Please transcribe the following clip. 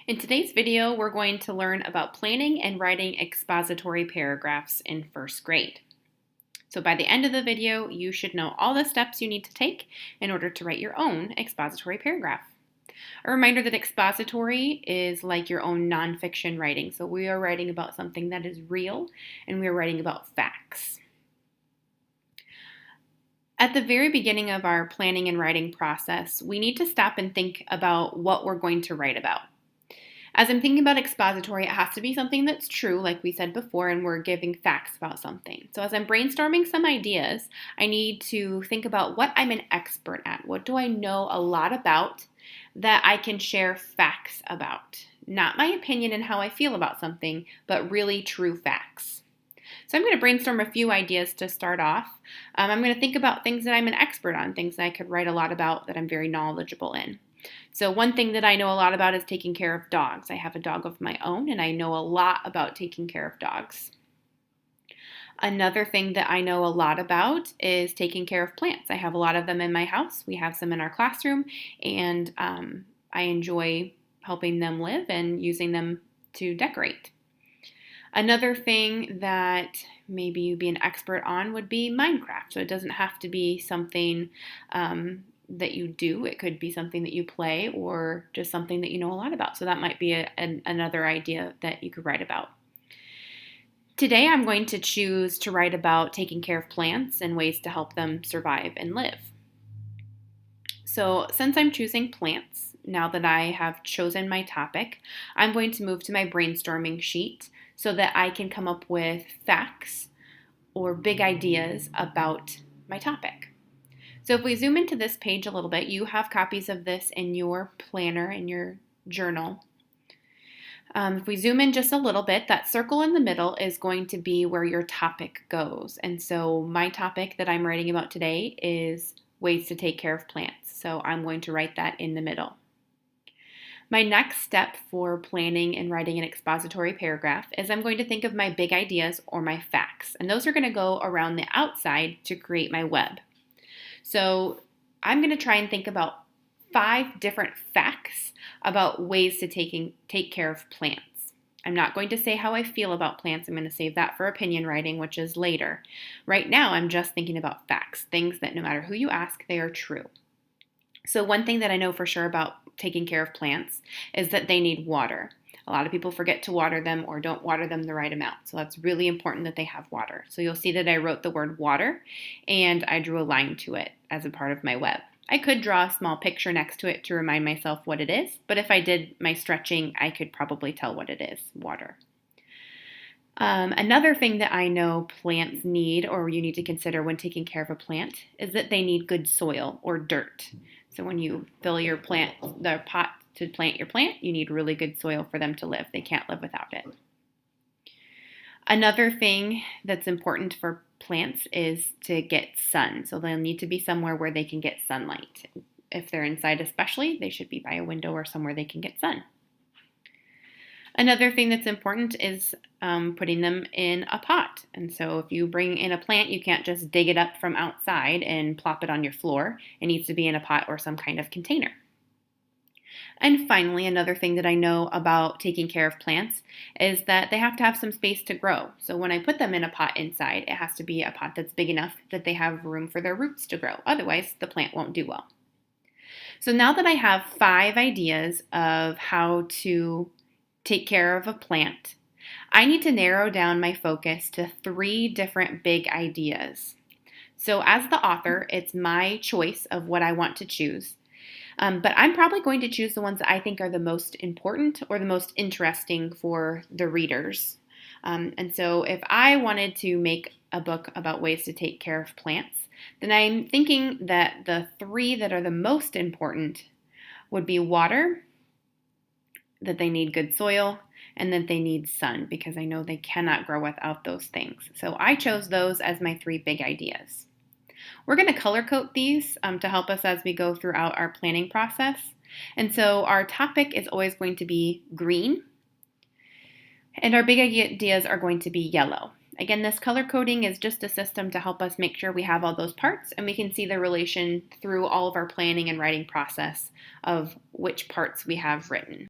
In today's video, we're going to learn about planning and writing expository paragraphs in first grade. So by the end of the video, you should know all the steps you need to take in order to write your own expository paragraph. A reminder that expository is like your own nonfiction writing. So we are writing about something that is real, and we are writing about facts. At the very beginning of our planning and writing process, we need to stop and think about what we're going to write about. As I'm thinking about expository, it has to be something that's true, like we said before, and we're giving facts about something. So as I'm brainstorming some ideas, I need to think about what I'm an expert at. What do I know a lot about that I can share facts about? Not my opinion and how I feel about something, but really true facts. So I'm going to brainstorm a few ideas to start off. I'm going to think about things that I'm an expert on, things that I could write a lot about that I'm very knowledgeable in. So one thing that I know a lot about is taking care of dogs. I have a dog of my own, and I know a lot about taking care of dogs. Another thing that I know a lot about is taking care of plants. I have a lot of them in my house. We have some in our classroom, and I enjoy helping them live and using them to decorate. Another thing that maybe you'd be an expert on would be Minecraft. So it doesn't have to be something that you do. It could be something that you play or just something that you know a lot about. So that might be another idea that you could write about. Today I'm going to choose to write about taking care of plants and ways to help them survive and live. So since I'm choosing plants, now that I have chosen my topic, I'm going to move to my brainstorming sheet so that I can come up with facts or big ideas about my topic. So if we zoom into this page a little bit, you have copies of this in your planner, in your journal. If we zoom in just a little bit, that circle in the middle is going to be where your topic goes. And so my topic that I'm writing about today is ways to take care of plants. So I'm going to write that in the middle. My next step for planning and writing an expository paragraph is I'm going to think of my big ideas or my facts. And those are going to go around the outside to create my web. So I'm going to try and think about 5 different facts about ways to take care of plants. I'm not going to say how I feel about plants. I'm going to save that for opinion writing, which is later. Right now, I'm just thinking about facts, things that no matter who you ask, they are true. So one thing that I know for sure about taking care of plants is that they need water. A lot of people forget to water them or don't water them the right amount. So that's really important that they have water. So you'll see that I wrote the word water and I drew a line to it as a part of my web. I could draw a small picture next to it to remind myself what it is, but if I did my stretching, I could probably tell what it is, water. Another thing that I know plants need or you need to consider when taking care of a plant is that they need good soil or dirt. So when you fill your the pot to plant your plant, you need really good soil for them to live. They can't live without it. Another thing that's important for plants is to get sun. So they'll need to be somewhere where they can get sunlight. If they're inside especially, they should be by a window or somewhere they can get sun. Another thing that's important is putting them in a pot. And so if you bring in a plant, you can't just dig it up from outside and plop it on your floor. It needs to be in a pot or some kind of container. And finally, another thing that I know about taking care of plants is that they have to have some space to grow. So when I put them in a pot inside, it has to be a pot that's big enough that they have room for their roots to grow. Otherwise, the plant won't do well. So now that I have 5 ideas of how to take care of a plant, I need to narrow down my focus to 3 different big ideas. So as the author, it's my choice of what I want to choose. But I'm probably going to choose the ones that I think are the most important or the most interesting for the readers. And so if I wanted to make a book about ways to take care of plants, then I'm thinking that the 3 that are the most important would be water, that they need good soil, and that they need sun, because I know they cannot grow without those things. So I chose those as my 3 big ideas. We're going to color code these to help us as we go throughout our planning process. And so our topic is always going to be green, and our big ideas are going to be yellow. Again, this color coding is just a system to help us make sure we have all those parts and we can see the relation through all of our planning and writing process of which parts we have written.